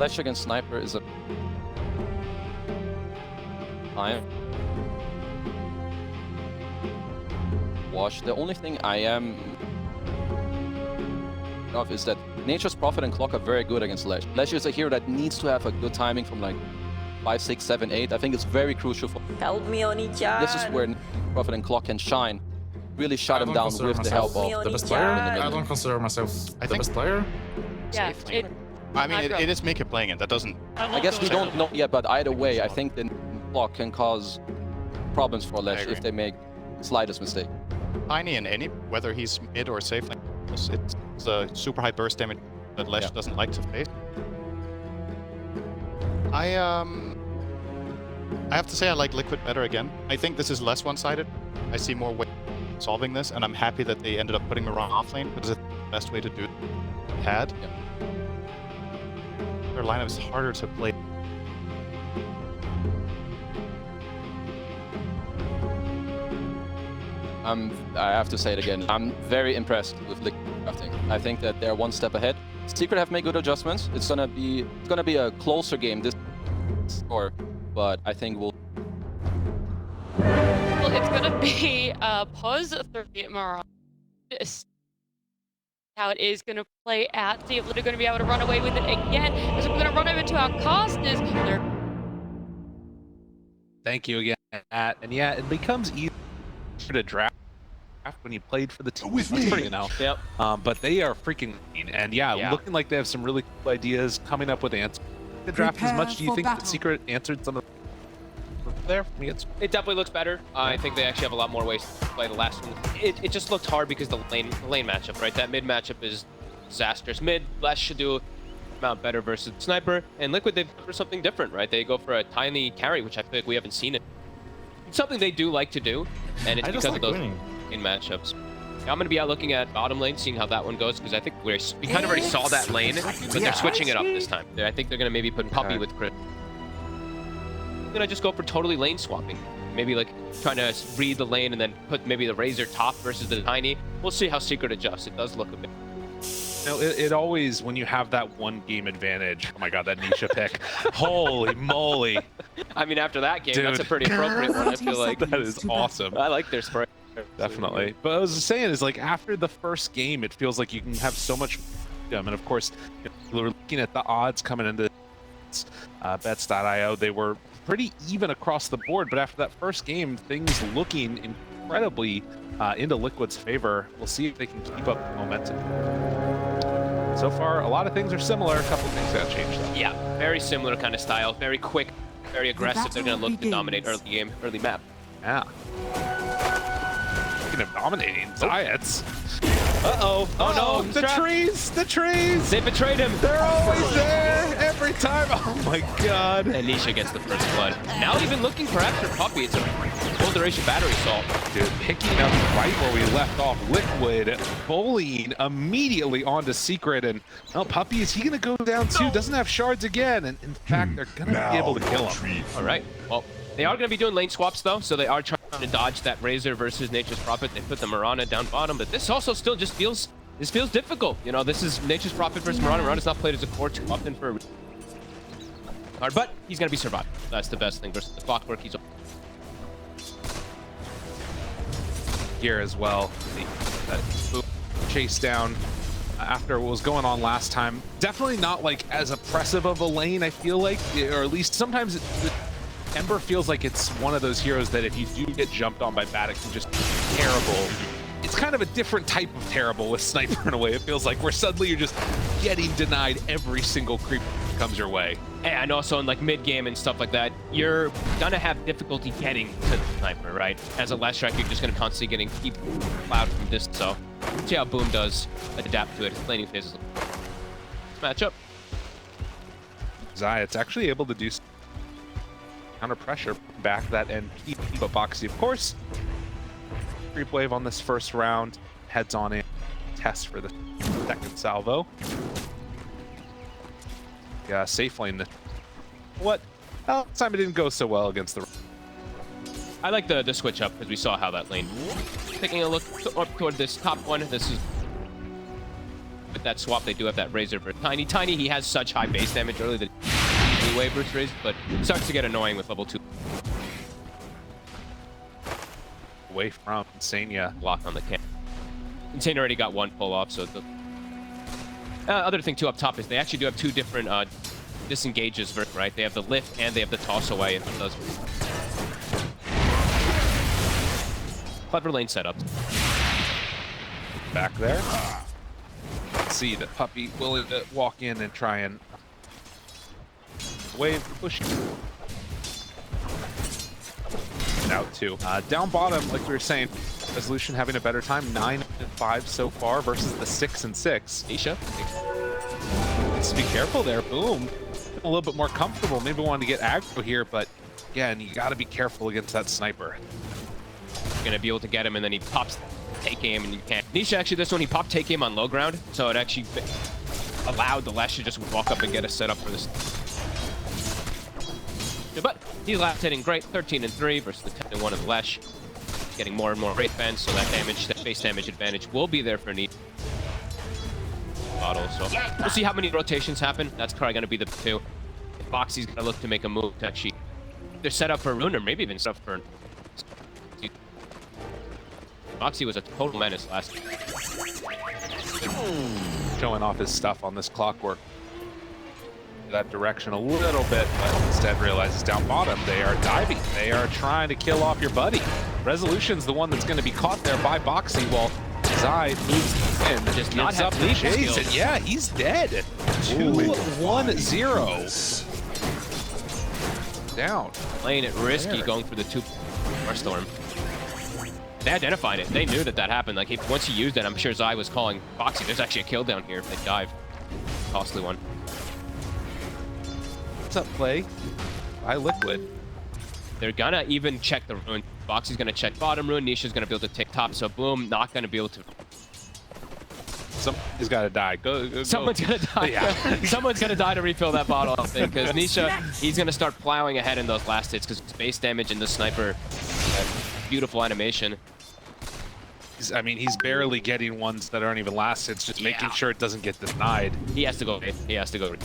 Flash against Sniper is a time wash. The only thing I am of is that Nature's Prophet and Clock are very good against Lash. Lash is a hero that needs to have a good timing from like 5, 6, 7, 8. I think it's very crucial for. Help me, Oni-chan. This is where Prophet and Clock can shine. Really shut him down with the help of the best player. I don't consider myself the best player. Yeah, I mean, it is Mika playing it. That doesn't. I guess we don't know yet, but either way, I think the Clock can cause problems for Lash if they make slightest mistake. Tiny in any, whether he's mid or safe, it's a super high burst damage that Lash doesn't like to face. I have to say I like Liquid better again. I think this is less one-sided. I see more ways of solving this, and I'm happy that they ended up putting Miran off lane because it's the best way to do it. Their lineup is harder to play. I have to say it again. I'm very impressed with Liquid crafting. I think that they're one step ahead. Secret have made good adjustments. It's gonna be a closer game this score, but I think we'll. Well, it's gonna be pause 30 Miran. How it is gonna play out. See if they're gonna be able to run away with it again. As we're gonna run over to our casters. Thank you again, Matt. And yeah, it becomes easier to draft when you played for the team. That's pretty now. Yep. But they are freaking mean. And yeah, looking like they have some really cool ideas coming up with answers. The draft as much. Do you think that Secret answered some of there? It definitely looks better. I think they actually have a lot more ways to play the last one. It just looked hard because the lane matchup, right? That mid matchup is disastrous. Mid, Lash should do amount better versus Sniper, and Liquid, they go for something different, right? They go for a tiny carry, which I feel like we haven't seen it. It's something they do like to do, and it's because of those in matchups. Now I'm going to be out looking at bottom lane, seeing how that one goes, because I think we kind of already saw that lane, but they're switching it up this time. I think they're going to maybe put Puppey with Crit. I'm going to just go for totally lane swapping. Maybe like trying to read the lane and then put maybe the Razor top versus the Tiny. We'll see how Secret adjusts. It does look a bit. No, it always, when you have that one game advantage, oh my god, that Nisha pick. Holy moly. I mean, after that game, that's a pretty appropriate one, I feel like. That is awesome. I like their spray. Definitely. But I was saying is like after the first game, it feels like you can have so much freedom. And of course, we're looking at the odds coming into bets.io. They were pretty even across the board, but after that first game, things looking incredibly into Liquid's favor. We'll see if they can keep up the momentum. So far, a lot of things are similar. A couple things got changed though. Yeah, very similar kind of style. Very quick, very aggressive. They're going to look to dominate early game, early map. Yeah. Speaking of dominating, Zayats. Uh-oh. Oh no, the trees! The trees! They betrayed him. They're always there every time. Oh my god. And Nisha gets the first blood. Now even looking perhaps for Puppey. It's a full duration battery assault. Dude, picking up right where we left off. Liquid bullying immediately onto Secret. And oh, Puppey, is he going to go down too? Doesn't have shards again. And in fact, they're going to be able to kill him. All right. Well, they are going to be doing lane swaps though, so they are trying to dodge that Razor versus Nature's Prophet. They put the Mirana down bottom, but this also still just feels difficult. You know, this is Nature's Prophet versus Mirana. Mirana's not played as a core too often for a hard, but he's going to be survived. That's the best thing versus the clockwork. He's here as well. That chase down after what was going on last time. Definitely not like as oppressive of a lane, I feel like, or at least sometimes Ember feels like it's one of those heroes that if you do get jumped on by bad, it can just be terrible. It's kind of a different type of terrible with Sniper in a way. It feels like where suddenly you're just getting denied every single creep that comes your way. And also in like mid game and stuff like that, you're gonna have difficulty getting to the Sniper, right? As a last strike, you're just gonna constantly keep cloud from distance. So see how Boom does adapt to it. His laning phases. Matchup. Zayat's actually able to do counter pressure back that NP, but Boxy, of course, creep wave on this first round, heads on in, test for the second salvo. Yeah, safe lane. What? Well, this time it didn't go so well against the. I like the switch up because we saw how that lane. Taking a look up toward this top one, this is with that swap, they do have that Razor versus Tiny. Tiny, he has such high base damage early that anyway versus Razor, but it starts to get annoying with level 2. Away from Insania. Block on the camp. Insane already got one pull off, so the other thing too up top is they actually do have 2 different disengages, right? They have the lift and they have the toss away. And those clever lane setups. Back there. See the puppy willing to walk in and try and wave push. Out 2. Down bottom, like we were saying, Resolution having a better time. 9-5 so far versus the 6-6. Nisha Needs to be careful there. Boom. A little bit more comfortable. Maybe wanted to get aggro here, but again, you got to be careful against that sniper. You're gonna be able to get him, and then he pops take aim, and you can't. Nisha actually, this one he popped take aim on low ground, so it actually allowed the Lesh to just walk up and get a setup for this. But he's last hitting great, 13-3 versus the 10-1 of the Lesh. Getting more and more rate fence, so that damage, that base damage advantage will be there for Nisha. Bottle, so we'll see how many rotations happen. That's probably gonna be the 2. If Boxy's gonna look to make a move to actually either set up for a rune or maybe even set up for. Boxy was a total menace last year. Showing off his stuff on this clockwork. That direction a little bit, but instead realizes down bottom they are diving. They are trying to kill off your buddy. Resolution's the one that's going to be caught there by Boxy while Zai moves in. Just not gets up have the leap chase, skills. and yeah, he's dead. 2-1-0. Down. Playing it risky, There. going for the 2 Storm. They identified it. They knew that that happened. Like, once he used it, I'm sure Zai was calling Boxy. There's actually a kill down here if they dive. Costly one. What's up, play? By Liquid. They're gonna even check the rune. Boxy's gonna check bottom rune. Nisha's gonna be able to take top. So boom, not gonna be able to. Somebody's got to die. Go. Someone's gonna die. Yeah. Someone's gonna die to refill that bottle, I think, because Nisha, he's gonna start plowing ahead in those last hits because base damage and the sniper, beautiful animation. I mean, he's barely getting ones that aren't even last hits, just making sure it doesn't get denied. He has to go. He has to go.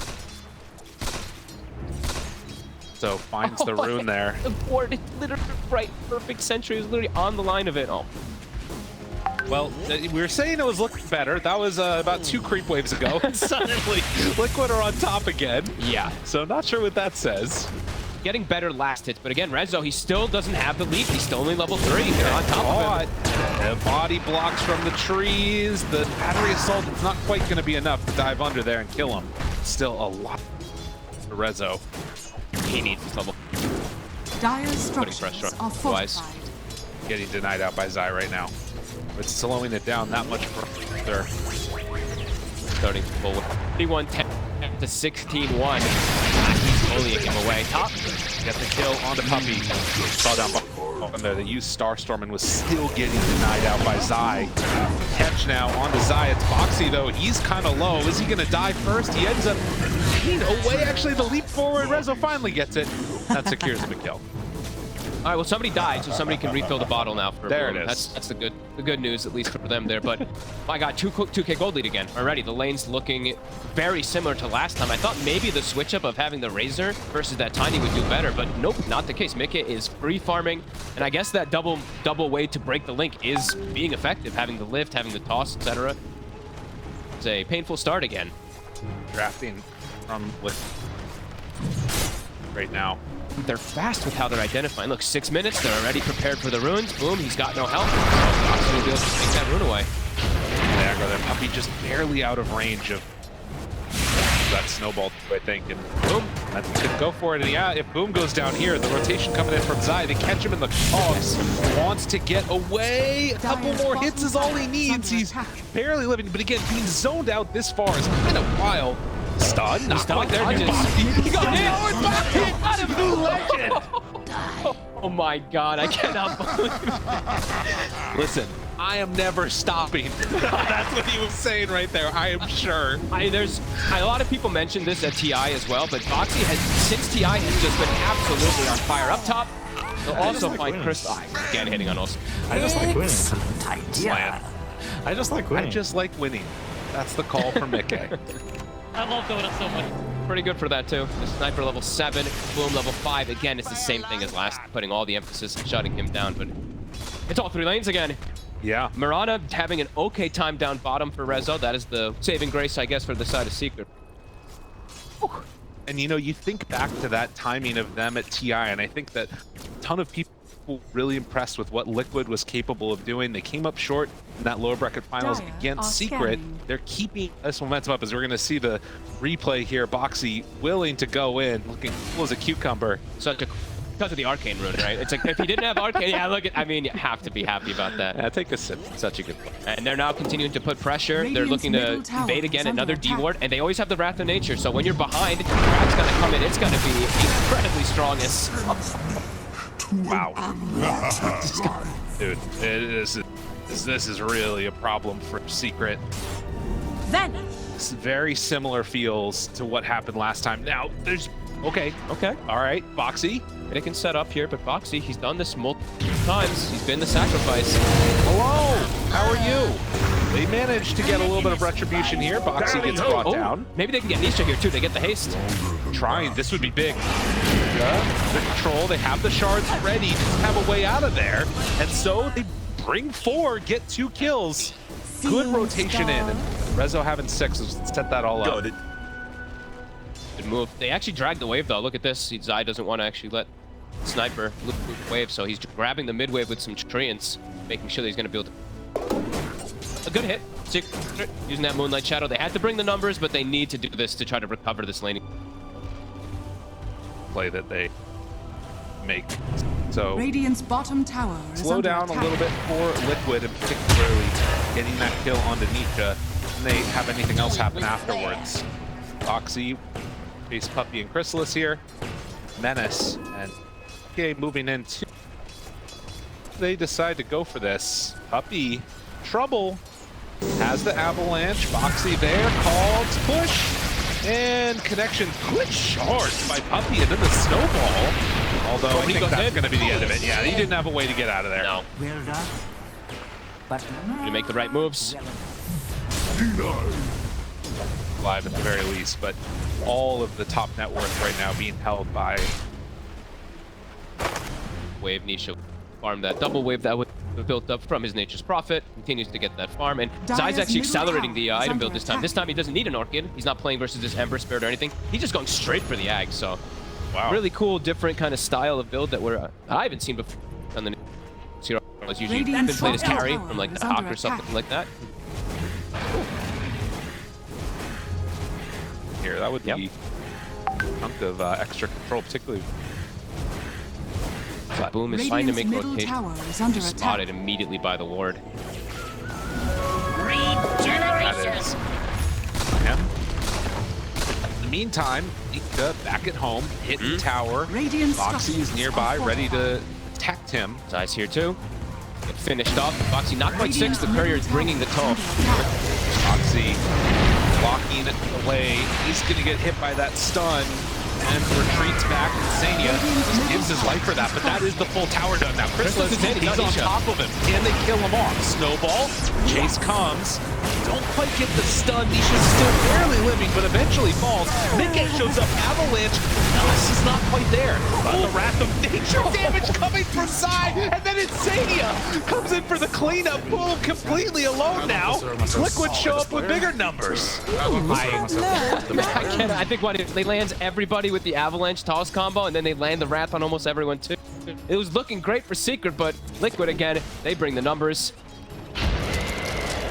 So finds the rune there. The board, it's literally right, perfect sentry. It was literally on the line of it. Oh. Well, we were saying it was looking better. That was about 2 creep waves ago. And suddenly, Liquid are on top again. Yeah. So not sure what that says. Getting better last hits, but again, Rezo, he still doesn't have the leap. He's still only level 3. They're on top of him. The body blocks from the trees. The battery assault, it's not quite going to be enough to dive under there and kill him. Still a lot for Rezo. He needs this level. Dire's Putting structures pressure are on. Otherwise, fortified. Getting denied out by Zai right now. It's slowing it down that much further. starting to pull. 31-10 to 16-1. He's bullying him away. Top. Get the kill on the puppy. Saw down on there. They used Starstorm and was still getting denied out by Zai. Catch now onto Zai. It's Boxy though. He's kind of low. Is he going to die first? He ends up getting away. Actually, the leap forward. Rezo finally gets it. That secures him a kill. All right, well, somebody died, so somebody can refill the bottle now. For There Boom. it is. That's the good news, at least for them there. But my God, 2K gold lead again already. The lane's looking very similar to last time. I thought maybe the switch up of having the Razor versus that Tiny would do better, but nope, not the case. Mickey is free farming, and I guess that double way to break the link is being effective. Having the lift, having the toss, etc. It's a painful start again. Drafting from with right now. They're fast with how they're identifying. Look, 6 minutes, they're already prepared for the runes. Boom, he's got no health. So he'll be able to take that rune away. There go, their puppy just barely out of range of that snowball, I think, and Boom, that could go for it. And yeah, if Boom goes down here, the rotation coming in from Zai, they catch him in the cogs. Wants to get away. A couple more hits is all he needs. He's barely living, but again, being zoned out this far is kind of wild. Stun, not quite there. He got hit. New legend. Oh my God, I cannot believe it. Listen, I am never stopping. That's what he was saying right there, I am sure. There's a lot of people mentioned this at TI as well, but Boxy has, since TI has just been absolutely on fire. Up top, they'll also find Chris. Again, hitting on us. I just like winning. Slam. I just like winning. I just like winning. That's the call for Mickey. I love Dota so much. Pretty good for that too. The sniper level 7, boom level 5. Again, it's the same thing as last, putting all the emphasis on shutting him down, but it's all 3 lanes again. Yeah. Mirana having an okay time down bottom for Rezo. That is the saving grace, I guess, for the side of Secret. And you know, you think back to that timing of them at TI, and I think that a ton of people were really impressed with what Liquid was capable of doing. They came up short in that lower bracket finals Dire against are Secret. scanning. They're keeping this momentum up as we're going to see the replay here. Boxy willing to go in, looking cool as a cucumber. Because of the arcane rune, right? It's like, if he didn't have arcane, yeah, look at, I mean, you have to be happy about that. Yeah, take a sip. Such a good play. And they're now continuing to put pressure. They're Radiant's looking to middle tower invade again, is under another attack. D-ward, and they always have the Wrath of Nature. So when you're behind, Crag's gonna come in. It's gonna be incredibly strongest. Wow. Dude, this is really a problem for Secret. Then It's very similar feels to what happened last time. Now, there's... Okay. All right, Boxy. They can set up here, but Boxy, he's done this multiple times. He's been the sacrifice. Hello, how are you? They managed to get a little bit of retribution here. Boxy gets brought down. Maybe they can get Nisha here too. They get the haste. Trying, this would be big. The control, they have the shards ready, just have a way out of there. And so they bring 4, get 2 kills. Good rotation in. And Rezo having 6, let's set that all up. Good move. They actually dragged the wave though. Look at this. Zai doesn't want to actually let Sniper loop the wave, so he's grabbing the mid wave with some treants, making sure that he's going to be able to... A good hit. Secret using that Moonlight Shadow. They had to bring the numbers, but they need to do this to try to recover this laning. Play that they make. So Radiant's bottom tower is slow under down attack. a little bit for Liquid, and particularly getting that kill onto Nisha. And they have anything else happen afterwards. Boxy, Face Puppy and Chrysalis here. Menace and okay, moving into. They decide to go for this. Puppy, trouble, has the avalanche. Boxy there, calls, push, and connection. Good charge by Puppy, and then the snowball. Although I think that's going to be the end of it. Yeah, he didn't have a way to get out of there. No. Well done. But You make the right moves. Live at the very least, but all of the top net worth right now being held by Wave Nisha farm that double wave that was built up from his Nature's Prophet. Continues to get that farm, and Zai's actually accelerating the item build this time. This time he doesn't need an Orchid. He's not playing versus this Ember Spirit or anything. He's just going straight for the Ag. So, wow, really cool, different kind of style of build that I haven't seen before on the Zero. It's usually been Radiant's played as top carry tower from like is the under Hawk or attack. something like that. here. That would be a chunk of extra control, particularly. Boom is trying to make Radiant's middle rotation. tower is under Just attack. spotted immediately by the ward. That is him. In the meantime, Ika back at home, hitting tower. Radiant Boxy is nearby, ready to attack him. Zai's here too. Get finished off. Boxy not quite 6. The courier is bringing the toe. Boxy blocking away. He's going to get hit by that stun and retreats back. Insania just gives his life for that, but that is the full tower done now. Chrysalis, he's on top of him. Can they kill him off? Snowball. Chase comes. Don't quite get the stun. Nisha's still barely living, but eventually falls. Mickey shows up. Avalanche. No, this is not quite there. But the Wrath of Nature damage coming from Zai, and then Insania comes in for the cleanup. Boom, completely alone now. Liquid show up with bigger numbers. I think what they lands everybody with the Avalanche toss combo, and then they land the Wrath on almost everyone too. It was looking great for Secret, but Liquid again, they bring the numbers.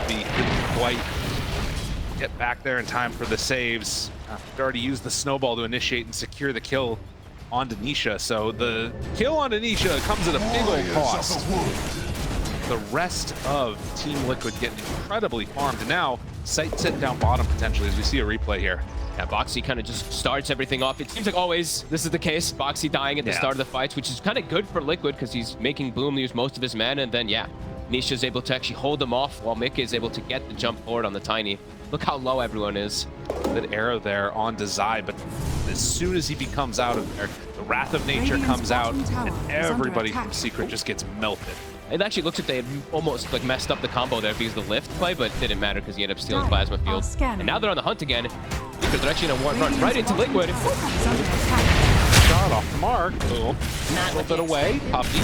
He couldn't quite get back there in time for the saves. They already used the snowball to initiate and secure the kill on Nisha. So the kill on Nisha comes at a big old cost. The rest of Team Liquid getting incredibly farmed. And now, sight set down bottom potentially as we see a replay here. Yeah, Boxy kind of just starts everything off. It seems like always this is the case. Boxy dying at the start of the fights, which is kind of good for Liquid because he's making Boom use most of his mana. And then, yeah, Nisha's able to actually hold them off while Mickey is able to get the jump forward on the Tiny. Look how low everyone is. Good arrow there on Zai, but as soon as he becomes out of there, the Wrath of Nature comes out, and everybody from Secret just gets melted. It actually looks like they had almost like messed up the combo there because of the lift play, but it didn't matter because he ended up stealing Plasma Field. And now they're on the hunt again because they're actually going to run right into Liquid. Shot off the mark. Boom. A little bit away. Puppy.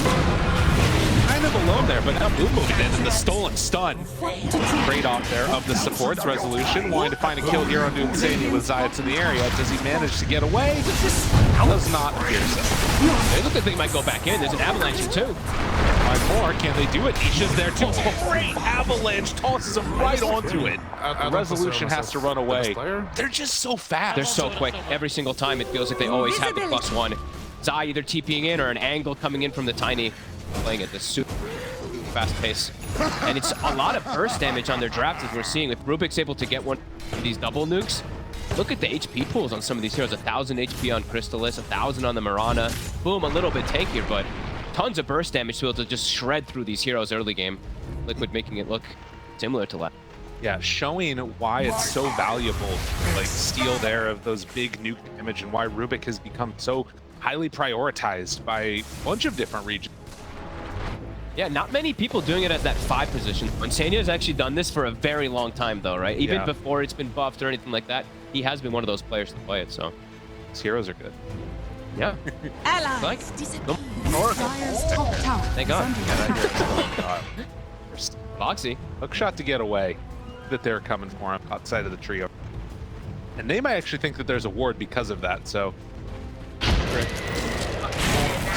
Kind of alone there, but now Boom moving in and the stolen stun. Trade-off there of the supports. Resolution wanting to find a kill here on Insania with Zayats in the area. Does he manage to get away? Does not appear so. They look like they might go back in. There's an avalanche here too. Five more. Can they do it? Nisha's there too. Great avalanche tosses him right onto it. Resolution has to run away. They're just so fast. They're so quick. Every single time it feels like they always have the +1. Zai either TPing in or an angle coming in from the Tiny. Playing at this super fast pace. And it's a lot of burst damage on their drafts as we're seeing. If Rubik's able to get one of these double nukes, look at the HP pools on some of these heroes. 1,000 HP on Crystallis, 1,000 on the Mirana. Boom, a little bit tankier, but tons of burst damage to be able to just shred through these heroes early game. Liquid making it look similar to last. Yeah, showing why it's so valuable, like steal there of those big nuke damage and why Rubik has become so highly prioritized by a bunch of different regions. Yeah, not many people doing it at that 5 position. Insania has actually done this for a very long time though, right? Even before it's been buffed or anything like that, he has been one of those players to play it, so. These heroes are good. Yeah. Allies Like, disappear. Dire's top tower. Thank God. First Boxy. hook shot to get away. That they're coming for him outside of the trio. And they might actually think that there's a ward because of that, so.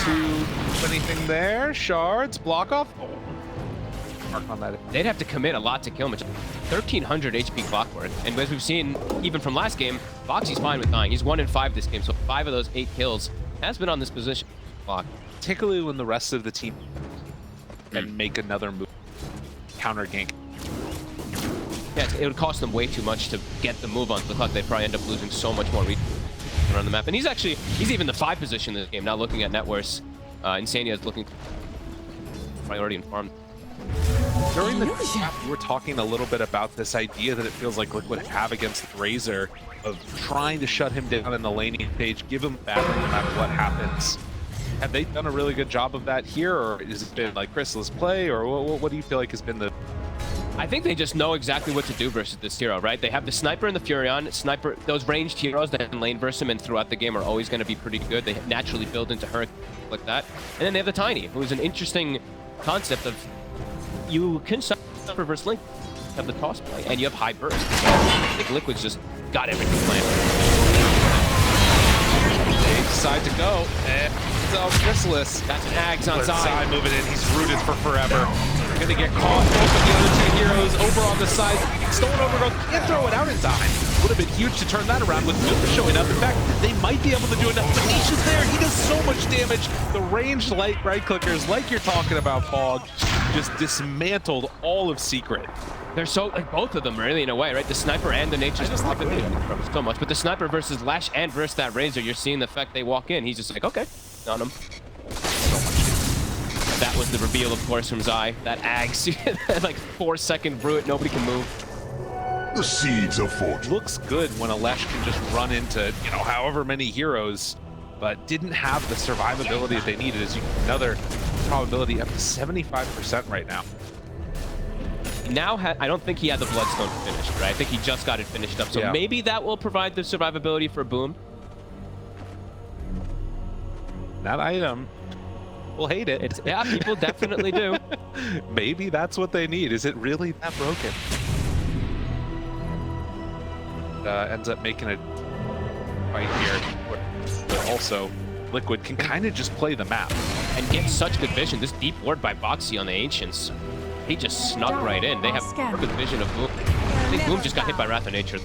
To anything there, shards, block off. Oh. Mark on that. They'd have to commit a lot to kill him. It's 1,300 HP clockwork. And as we've seen, even from last game, Boxy's fine with dying. He's 1 in 5 this game, so 5 of those 8 kills has been on this position. Clock. Particularly when the rest of the team can make another move. Counter gank. Yeah, it would cost them way too much to get the move onto the clock. They'd probably end up losing so much more around the map. And he's even the 5 position in this game. Now looking at net worth, Insania is looking priority and farm. During the draft, we were talking a little bit about this idea that it feels like Liquid have against Razor of trying to shut him down in the laning stage, give him battle no matter what happens. Have they done a really good job of that here, or has it been like Crystallis play, or what do you feel like has been the... I think they just know exactly what to do versus this hero, right? They have the Sniper and the Furion. Sniper, those ranged heroes that can lane versus him and throughout the game are always going to be pretty good. They naturally build into her like that. And then they have the Tiny, who is an interesting concept of you can Sniper versus Link, have the toss play, and you have high burst. I think Liquid's just got everything planned. They decide to go. So Crystallis. That's an Ags on side. Moving in. He's rooted for forever. Gonna get caught. Both of the other 2 heroes over on the side. Stolen overgrowth. Can't throw it out in time. Would have been huge to turn that around with Nuka showing up. In fact, they might be able to do enough. But Nisha's there. He does so much damage. The ranged light right clickers, like you're talking about, Pog, just dismantled all of Secret. They're so, like, both of them really in a way, right? The Sniper and the Nature's just love it so much. But the Sniper versus Lash and versus that Razor, you're seeing the effect they walk in. He's just like, okay, on him. That was the reveal, of course, from Zai. That Ags, like 4-second brute, nobody can move. The seeds of fortune. Looks good when Alesh can just run into, you know, however many heroes, but didn't have the survivability that they needed. As you another probability up to 75% right now. Now, I don't think he had the Bloodstone finished, right? I think he just got it finished up. So maybe that will provide the survivability for Boom. That item. Will hate it. Yeah, people definitely do. Maybe that's what they need. Is it really that broken? Ends up making a fight here. But also, Liquid can kind of just play the map. And get such good vision. This deep ward by Boxy on the Ancients. He just snuck right in. They have good vision of Boom. I think Boom just got hit by Wrath of Nature.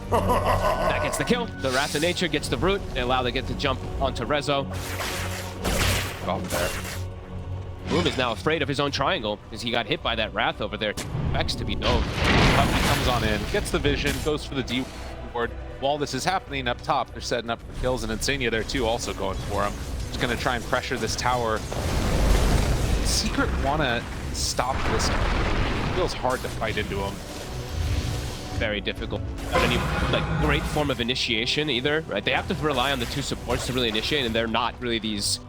That gets the kill. The Wrath of Nature gets the root. They allow them to get to jump onto Rezo. Off there. Boom is now afraid of his own triangle because he got hit by that Wrath over there. Expects to be dove. Puppy comes on in, gets the vision, goes for the D ward. While this is happening up top, they're setting up for kills, and Insania there too, also going for him. Just going to try and pressure this tower. Secret want to stop this. It feels hard to fight into him. Very difficult. Not any like great form of initiation either, right? They have to rely on the 2 supports to really initiate, and they're not really these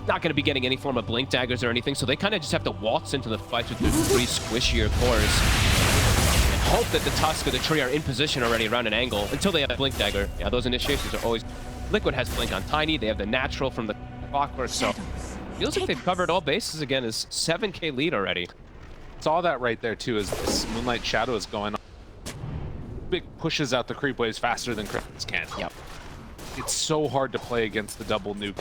not going to be getting any form of blink daggers or anything, so they kind of just have to waltz into the fight with their 3 squishier cores and hope that the Tusk or the tree are in position already around an angle until they have a blink dagger. Yeah, those initiations are always... Liquid has blink on Tiny, they have the natural from the clockwork, so feels like they've covered all bases again. Is 7k lead already. Saw that right there too as this Moonlight Shadow is going on. Big pushes out the creep waves faster than Cripples can. Yep. It's so hard to play against the double nuke.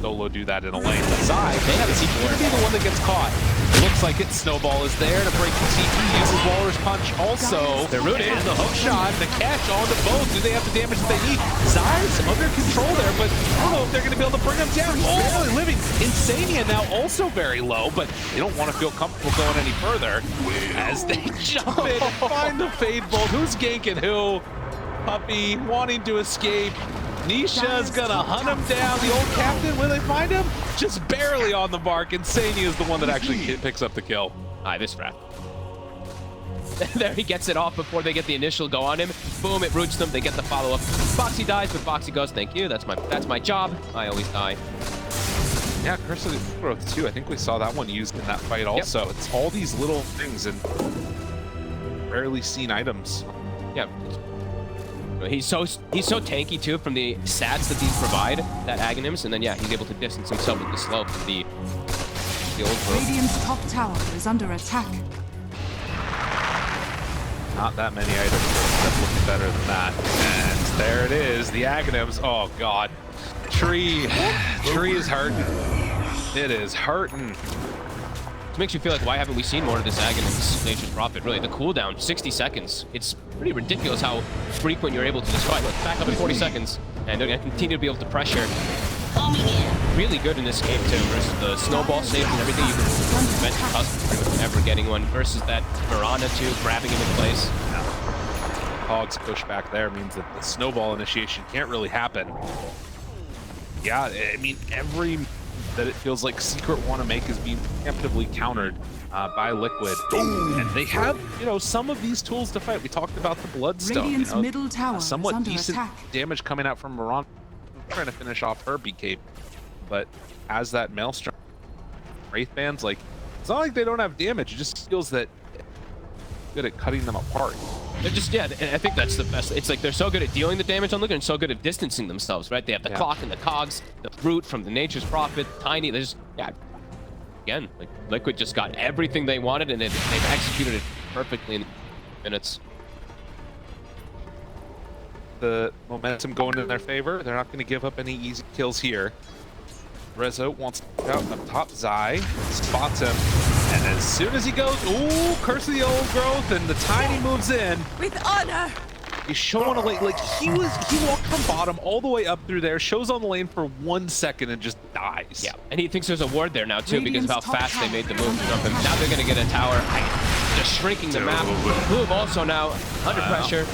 Solo do that in a lane. Zai, they have a CP to be the one that gets caught. It looks like it. Snowball is there to break the CP. Uses Walrus Punch also. They're rooted. The hook shot, the catch on the both. Do they have the damage that they need? Zai's under control there, but I don't know if they're going to be able to bring them down. He's barely living. Insania now also very low, but they don't want to feel comfortable going any further as they jump in and find the Fade Bolt. Who's ganking who? Puppy wanting to escape. Nisha's gonna hunt him down. The old captain, will they find him? Just barely on the mark. Insania is the one that actually picks up the kill. This rat. There he gets it off before they get the initial go on him. Boom, it roots them. They get the follow-up. Foxy dies, but Foxy goes, thank you. That's my job. I always die. Yeah, Curse of the Growth too. I think we saw that one used in that fight also. Yep. It's all these little things and rarely seen items. Yeah. He's so tanky too from the stats that these provide, that Aghanims, and then yeah, he's able to distance himself with the slope of the old growth. Radiant's top tower is under attack. Not that many items that's looking better than that. And there it is, the Aghanims. Oh god. Tree is hurting. It is hurting. It makes you feel like, why haven't we seen more of this Aghanim's Nature's Prophet? Really, the cooldown, 60 seconds. It's pretty ridiculous how frequent you're able to destroy. Look, back up in 40 seconds, and they're going to continue to be able to pressure. Really good in this game, too, versus the snowball saves and everything. You can prevent the customer from ever getting one, versus that Mirana, too, grabbing him in place. Hog's push back there means that the snowball initiation can't really happen. Yeah, I mean, every that it feels like Secret want to make is being preemptively countered by Liquid. And they have, you know, some of these tools to fight. We talked about the Bloodstone. Radiant's middle tower somewhat is under decent attack. damage coming out from Mirana, trying to finish off her BK. But as that Maelstrom, Wraith Bands, like, it's not like they don't have damage. It just feels that good at cutting them apart. They're just, yeah, I think that's the best. It's like they're so good at dealing the damage on Liquid and so good at distancing themselves, right? They have the clock and the cogs, the root from the Nature's Prophet, Tiny. There's, yeah, again, like Liquid just got everything they wanted and they've executed it perfectly in minutes. The momentum going in their favor. They're not going to give up any easy kills here. Rezo wants to pick out up top. Zai spots him, and as soon as he goes, ooh, Curse of the Old Growth, and the Tiny moves in. With honor. He's showing a lane, like he walked from bottom all the way up through there, shows on the lane for 1 second and just dies. Yeah, and he thinks there's a ward there now too because of how fast they made the move to jump him. Now they're gonna get a tower, just shrinking the map. Move also now under pressure.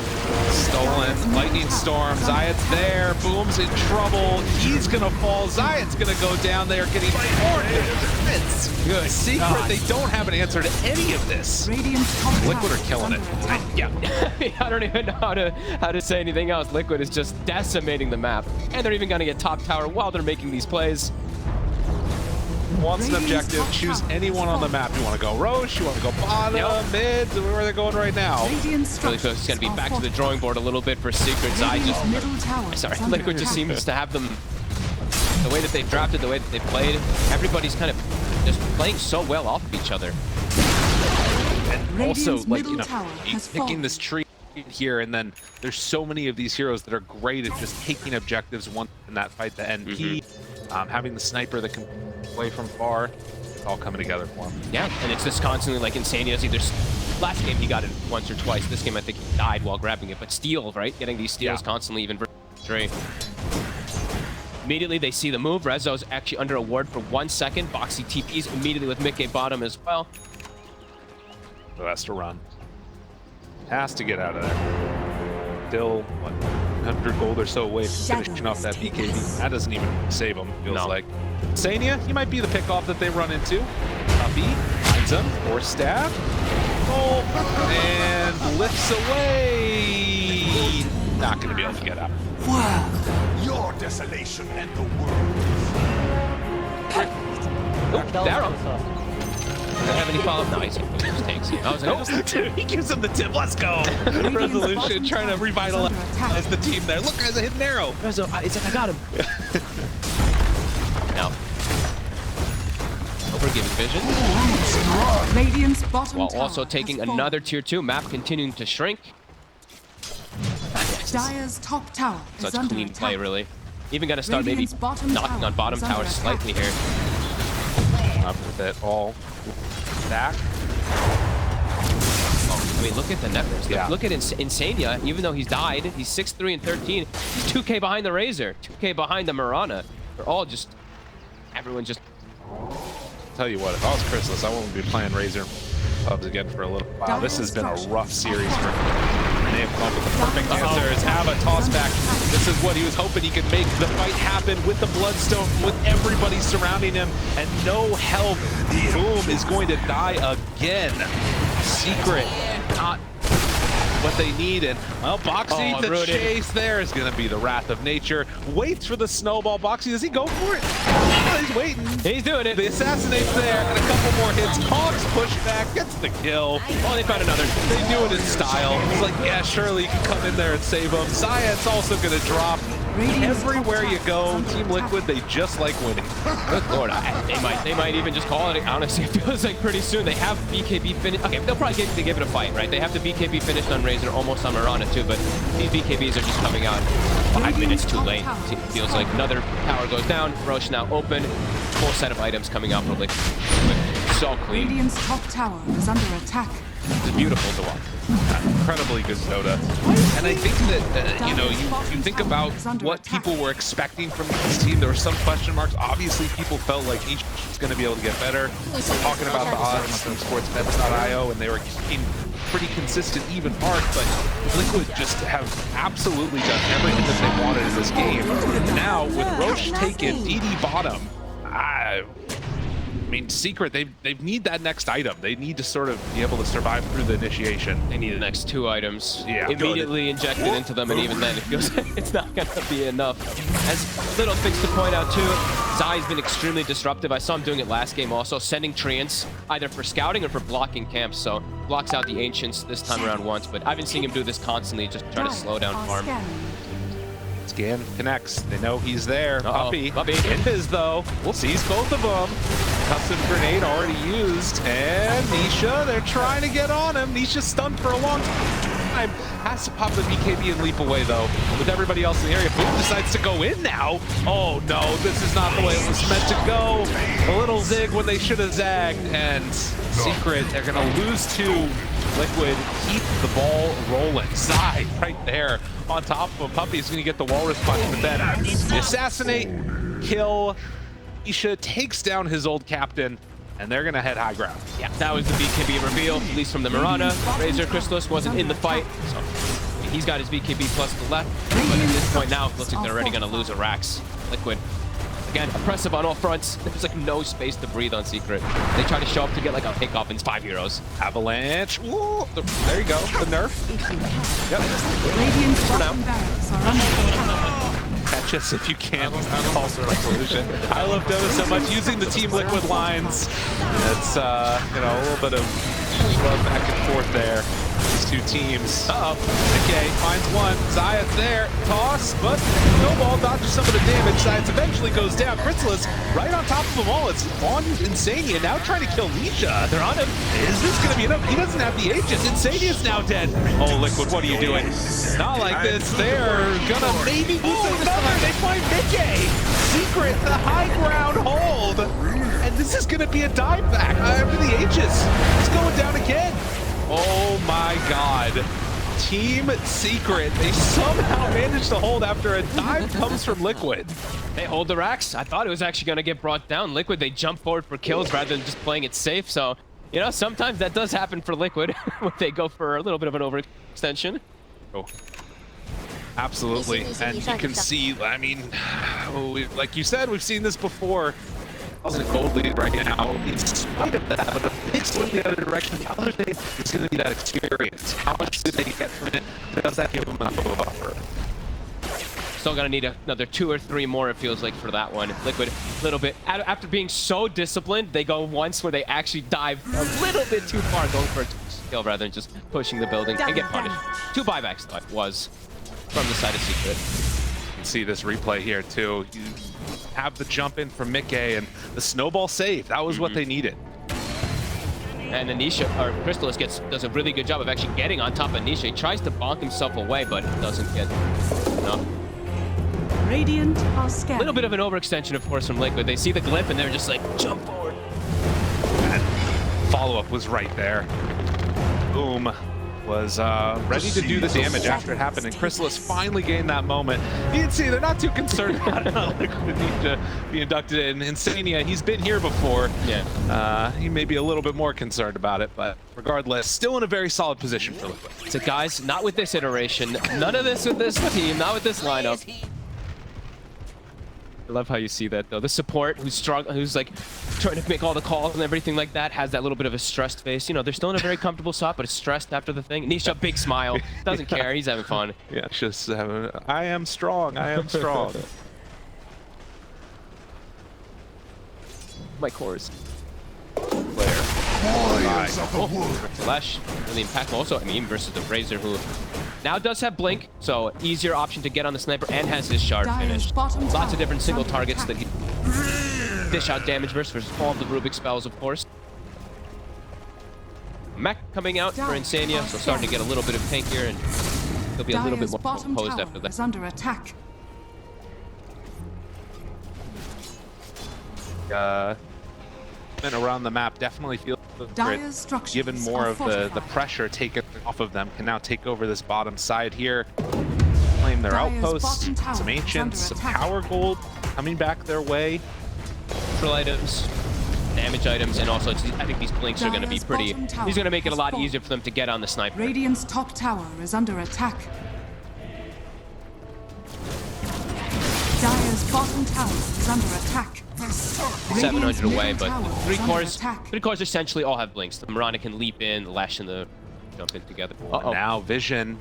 Stolen, Lightning Storm, Zayat's there, Boom's in trouble, he's gonna fall, Zayat's gonna go down there, getting torn into defense. Good. Secret, they don't have an answer to any of this. Liquid are killing it. Yeah, I don't even know how to say anything else. Liquid is just decimating the map, and they're even gonna get top tower while they're making these plays. Wants an objective, choose anyone on the map. You want to go Roche, you want to go bottom, mid, where are they going right now? Really feels it's going to be back to the drawing board a little bit for Secret. Zai just, Liquid just seems to have them, the way that they've drafted, the way that they've played, everybody's kind of just playing so well off of each other. And also, like, you know, he's picking this tree here, and then there's so many of these heroes that are great at just taking objectives once in that fight, the NP, having the sniper that can play from far. It's all coming together for him. Yeah, and it's just constantly like Insania's either, last game he got it once or twice, this game I think he died while grabbing it, but steal, right? Getting these steals constantly even for Trey. Immediately they see the move. Rezo's actually under a ward for 1 second. Boxy TPs immediately with Mickey bottom as well. So has to run. Has to get out of there. Still, what, 100 gold or so away from finishing off that BKB. That doesn't even save him, feels like. Sania, he might be the pickoff that they run into. Puppy finds him, or stab. Oh, and lifts away. not going to be able to get out. Your desolation and the world. Darrow. Does have any follow-up? No, he just takes it. I was like, Dude, he gives him the tip. Let's go. Resolution, trying to revitalize the team there. Look, there's a hidden arrow. it's like, I got him. Now, overgiving vision. Radiant's bottom While tower also has taking fallen. another tier 2 map, continuing to shrink. Dire's top tower Such is under clean attack. play, really. Even got to start maybe Radiant's bottom knocking tower on bottom is under tower attack. slightly here. Up with it all back. I mean, look at the numbers. Yeah. Look at Insania. Even though he's died, he's 6-3 and 13. He's 2K behind the Razor, 2K behind the Mirana. They're all just, everyone just. Tell you what, if I was Chrysalis, I wouldn't be playing Razor Pubs again for a little while. This has been a rough series for him. They have come up with the perfect answers. Have a toss back. This is what he was hoping he could make the fight happen with the Bloodstone, with everybody surrounding him, and no help. Boom is going to die again. Secret, not what they need, and well, Boxy, the rooted. chase there is going to be the wrath of nature. Waits for the snowball. Boxy, does he go for it? Oh, he's waiting. He's doing it. The assassinate's there, and a couple more hits. Hogs push back, gets the kill. Oh, they found another. They do it in style. It's like, yeah, surely you can come in there and save them. Zayat's also going to drop. Everywhere you go, Team Liquid, they just like winning. Good lord, they might even just call it. Honestly, it feels like pretty soon they have BKB finished. Okay, they'll probably give it a fight, right? They have the BKB finished on Razor, almost on Mirana too, but these BKBs are just coming out 5 minutes too late. It feels like another tower goes down. Roche now open. Full set of items coming out from Liquid. So clean. Radiant's top tower is under attack. It's beautiful to watch. Incredibly good Dota. And I think that, you know, you think about what people were expecting from this team. There were some question marks. Obviously, people felt like each was going to be able to get better. Talking about the odds from sportsbets.io, and they were keeping pretty consistent, even arc, but Liquid just have absolutely done everything that they wanted in this game. And now, with Roche taken, DD bottom, I mean, Secret, they need that next item. They need to sort of be able to survive through the initiation. They need the next 2 items immediately injected into them, and even then, it feels like it's not going to be enough. As little things to point out, too, Zai's been extremely disruptive. I saw him doing it last game also, sending treants either for scouting or for blocking camps. So blocks out the Ancients this time around once, but I've been seeing him do this constantly, just try to slow down farm. Scan connects. They know he's there. Puppy. In his, though. Sees both of them. Custom grenade already used. And Nisha, they're trying to get on him. Nisha's stunned for a long time. Has to pop the BKB and leap away, though. With everybody else in the area, Boom decides to go in now. Oh, no. This is not the way it was meant to go. A little zig when they should have zagged. And Secret, they're going to lose to Liquid. Keep the ball rolling. Zai right there on top of him. Puppy's going to get the walrus punch in the bed. The assassinate, kill. Isha takes down his old captain, and they're going to head high ground. Yeah, that was the BKB reveal, at least from the Mirana. Razor Chrysalis wasn't in the fight, so he's got his BKB plus the left. But at this point now, it looks like they're already going to lose a Rax. Liquid, again, oppressive on all fronts. There's like no space to breathe on Secret. They try to show up to get like a pickoff, and it's 5 heroes. Avalanche. Ooh, there you go. The nerf. Yep. Radiant's For now. bottom barracks are under attack. Catch us if you can. Call for resolution. I love Dota so much. Using the Team Liquid lines. It's, you know, a little bit of love back and forth there. These two teams. Okay, finds one. Zayat's there. Toss, but Snowball dodges some of the damage. Zayat eventually goes down. Chrysalis right on top of them all. It's on Insania now trying to kill Nisha. They're on him. Is this going to be enough? He doesn't have the Aegis. Insania's now dead. Oh, Liquid, what are you doing? Not like this. They're gonna maybe lose another. They find Mickey. Secret, the high ground hold. And this is gonna be a dive back after the Aegis. It's going down again. Oh my God. Team Secret, they somehow managed to hold after a dive comes from Liquid. They hold the Rax. I thought it was actually going to get brought down. Liquid, they jump forward for kills rather than just playing it safe. So, you know, sometimes that does happen for Liquid when they go for a little bit of an overextension. Oh. Absolutely, and you can see, I mean, like you said, we've seen this before. 1,000 gold lead right now. In spite of that, but a big swing the other direction. The other thing is going to be that experience. How much do they get from it? Does that give them enough of a buffer? Still gonna need another 2 or 3 more, it feels like, for that one. Liquid, a little bit. After being so disciplined, they go once where they actually dive a little bit too far, going for a kill rather than just pushing the building and get punished. 2 buybacks, though, it was from the side of Secret. You can see this replay here, too. You have the jump in from Mickey and the snowball save. That was what they needed. And Anisha, or Crystallis does a really good job of actually getting on top of Anisha. He tries to bonk himself away, but doesn't get enough. Radiant are A scared. little bit of an overextension, of course, from Liquid. They see the glyph and they're just like, jump forward. And follow-up was right there. Boom was ready to do the damage after it happened, and Crystallis finally gained that moment. You can see they're not too concerned about Liquid need to be inducted in. Insania, he's been here before. Yeah. He may be a little bit more concerned about it, but regardless, still in a very solid position for Liquid. So guys, not with this iteration. None of this with this team, not with this lineup. I love how you see that, though. The support, who's like trying to make all the calls and everything like that, has that little bit of a stressed face. You know, they're still in a very comfortable spot, but is stressed after the thing. Nisha, big smile. Doesn't care. He's having fun. Yeah, it's just I am strong. I am strong. My chorus. Player. Warriors of the wood. Flash, really impactful. Also, I mean, versus the Razor, who now does have Blink, so easier option to get on the sniper, and has his shard Dire's finished. bottom Lots tower of different single is under targets that attack. he dish out damage versus all of the Rubik spells, of course. Mech coming out for Insania, so starting to get a little bit of tank here, and he'll be a little bit Dire's more bottom composed tower after that. is under attack. Around the map definitely feels Dire's structures given more are of the fortified. pressure taken off of them, can now take over this bottom side here, claim their Dire's outposts, bottom tower some is ancients, under some attack. power gold coming back their way. Neutral items, damage items, and also I think these blinks are going to be Dire's pretty. bottom tower He's going to make it a has lot fallen. easier for them to get on the sniper. Radiant's top tower is under attack. Dire's bottom tower is under attack. 700 away, but the three attack. cores essentially all have blinks. The Mirana can leap in, the Lash and the jump in together. Now Vision.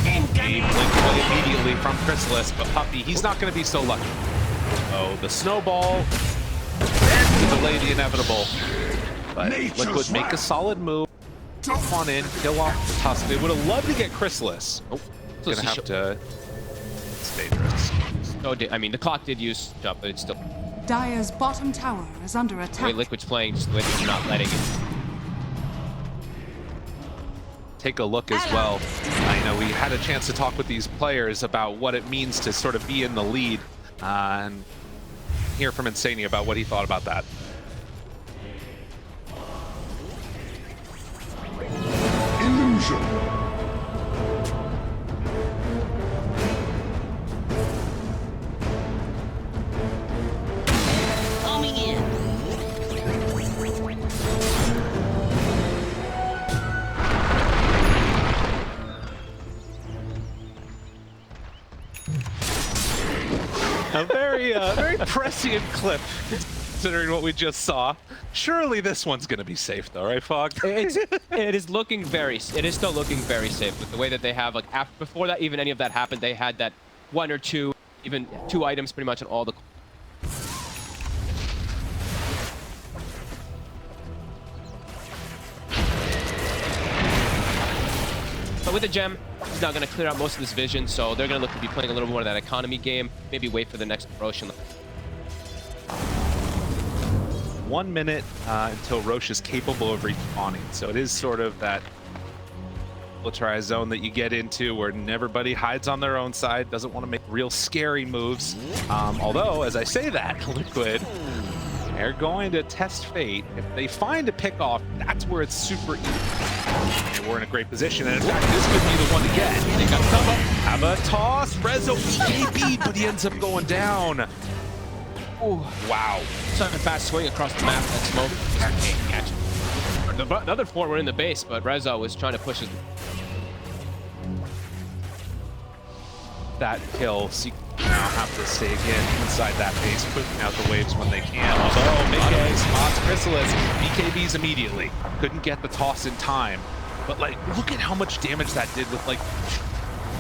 He blinked away immediately from Crystallis, but Puppy, he's not going to be so lucky. Oh, the snowball. And to delay the inevitable. But Liquid make a solid move. Jump on in, kill off the Tusk. They would have loved to get Crystallis. Oh, gonna have to. It's dangerous. Oh, I mean, the clock did use jump, but it's still. Dire's bottom tower is under The way attack. Liquid's playing, just the way they're not letting it. Take a look as well. I know we had a chance to talk with these players about what it means to sort of be in the lead and hear from Insania about what he thought about that. Illusion. A very prescient clip, considering what we just saw. Surely this one's gonna be safe, though, right, Fog? It is looking it is still looking very safe with the way that they have, like, before that even any of that happened, they had that 1 or 2, even 2 items pretty much on all the. But with the gem, he's not going to clear out most of this vision, so they're going to look to be playing a little more of that economy game. Maybe wait for the next approach. 1 minute until Roche is capable of respawning. So it is sort of that militarized zone that you get into where everybody hides on their own side, doesn't want to make real scary moves. Although, as I say that, Liquid, they're going to test fate. If they find a pick off, that's where it's super easy. And we're in a great position, and in fact, this could be the one to get. They got combo. Have a toss. Rezo EKB, but he ends up going down. Oh, wow. Such a fast swing across the map. That smoke just can't catch it. The other 4 were in the base, but Rezo was trying to push his. That kill now have to stay again inside that base, putting out the waves when they can. Although Mickey spots Chrysalis, BKBs immediately. Couldn't get the toss in time. But like, look at how much damage that did with like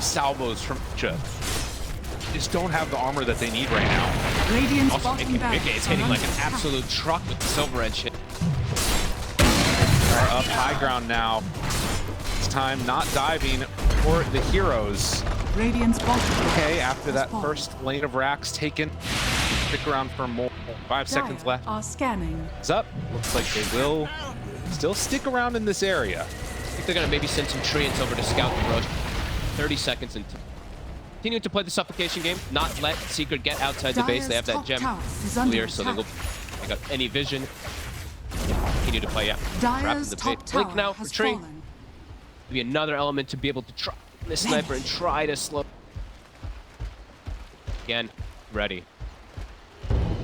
salvos from Ch. Just don't have the armor that they need right now. Radiant's Also, bottom Mickey barracks is are hitting like under an attack. absolute truck with the silver edge hit. Are up high ground now. It's time not diving for the heroes. Radiant's bottom Okay, after that fallen. first lane of racks taken, stick around for more. 5 seconds Dire left. are scanning. It's up. Looks like they will still stick around in this area. I think they're gonna maybe send some treants over to scout the Roche. 30 seconds and continue to play the suffocation game, not let Secret get outside the base. They have that Top gem tower is under clear, so they attack. got any vision. Continue to play, yeah. Trapped in Dyer's the top base. Blink tower now, has retreat. fallen. Be another element to be able to try this sniper and try to slow. Again, ready.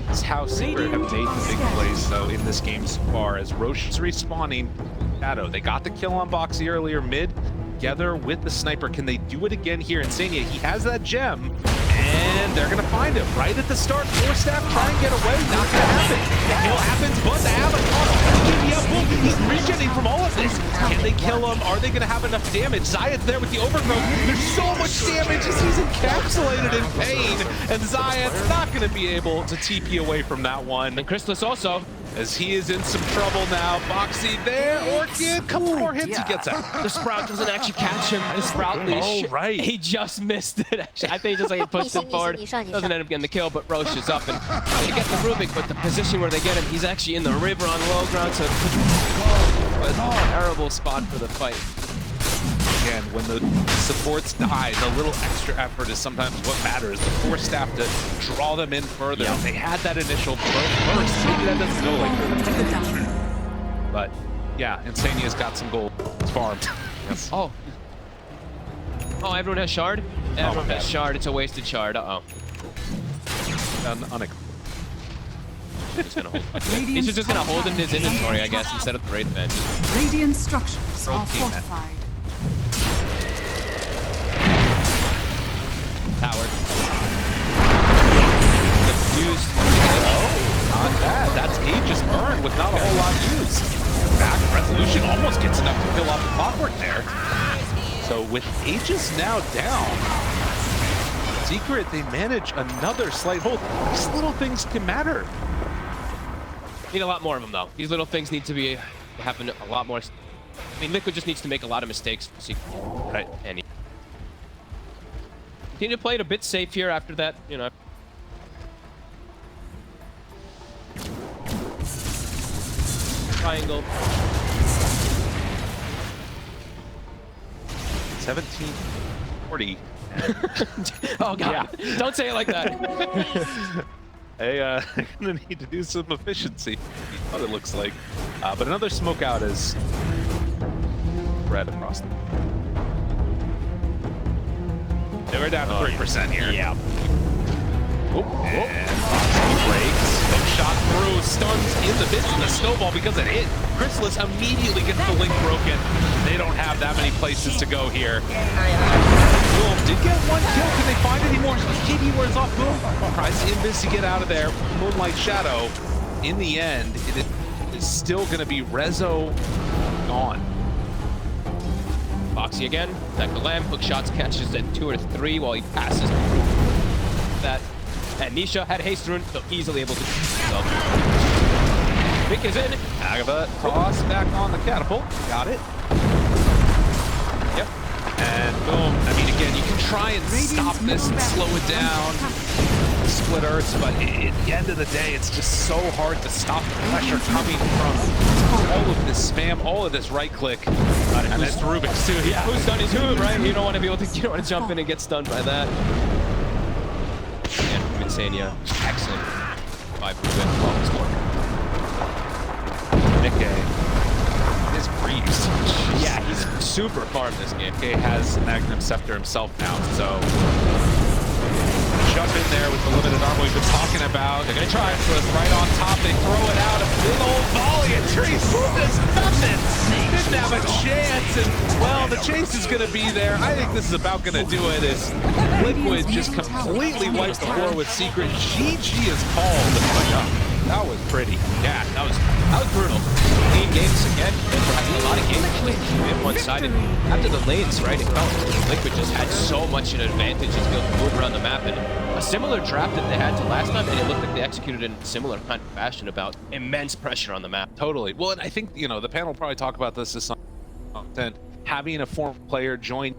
This is how Secret have made the big plays, though, in this game so far, as Roche is respawning Shadow. They got the kill on Boxy earlier mid, together with the sniper. Can they do it again here? Insania, he has that gem, and they're gonna find him right at the start. Four staff try and get away, not gonna happen. The kill happens, but they have a boom. He's regenerating from all of this. Can they kill him? Are they gonna have enough damage? Zayat's there with the overgrowth. There's so much damage as he's encapsulated in pain, and Zayat's not gonna be able to TP away from that one. And Chrysalis also. As he is in some trouble now. Boxy there, Orchid, couple more hits, he gets out. The Sprout doesn't actually catch him. The Sprout, right. he just missed it. Actually, I think just like he pushed him forward. Doesn't end up getting the kill, but Roche is up and they get the Rubik, but the position where they get him, he's actually in the river on low ground, so it's a terrible spot for the fight. Again, when the supports die, the little extra effort is sometimes what matters. The four staff to draw them in further. Yeah. They had that initial burst. Maybe that doesn't go like To the down. but yeah, Insania's got some gold. It's farmed. Yes. Oh, everyone has shard? Everyone has shard. It's a wasted shard. Uh-oh. Just gonna hold. He's just gonna hold in his inventory, I guess, instead of the raid bench. Radiant structures are Rotate that. fortified. Tower. Used. Not bad. That's Aegis burn with not a whole lot used. Back resolution almost gets enough to fill out the clockwork there. So with Aegis now down, Secret, they manage another slight hold. These little things can matter. Need a lot more of them, though. These little things need to be happen a lot more. I mean, Liquid just needs to make a lot of mistakes for Secret. Right. And he continue to play it a bit safe here after that, you know. Triangle. 1740. Oh, God. Yeah. Don't say it like that. I'm gonna need to do some efficiency. What it looks like, but another smoke out is spread across the. Yeah, we're down to 3% here. Yeah. And Boxy breaks. Hook shot through, stuns in the midst of the snowball because it hit. Chrysalis immediately gets the link broken. They don't have that many places to go here. Boom did get one kill. Can they find any more? KD wears off. Boom tries Invis to get out of there. Moonlight Shadow. In the end, it is still going to be Rezo gone. Boxy again. Attack the lamb. Hook shots catches at 2 or 3 while he passes that. And Nisha had haste rune, so easily able to do himself. Vic is in. Agatha toss back on the catapult. Got it. Yep. And boom. I mean, again, you can try and stop this and slow it down. Split Earths, but at the end of the day, it's just so hard to stop the pressure coming from all of this spam, all of this right click. And it's Rubik's too. Yeah, who's done his hood, right? You don't want to be able to, you don't want to jump in and get stunned by that. And from Insania, excellent. 5 Rubik, long score. Nikkei is breezed. Yeah, he's super farmed this game. Nikkei has Magnum Scepter himself now, so jump in there with the limited armor we've been talking about. They're gonna try it for us right on top. They throw it out, a big old volley, and Trees does nothing. Did have a chance, and well, the chase is going to be there. I think this is about going to do it as Liquid just completely wipes the floor with Secret. GG is called. That was pretty. Yeah, that was brutal. 8 games again. We're having a lot of games in one-sided. After the lanes, right, it felt like Liquid just had so much an advantage to be able to move around the map. And a similar draft that they had to last time, and it looked like they executed in a similar kind of fashion about immense pressure on the map. Totally. Well, and I think, you know, the panel will probably talk about this as some content. Having a former player join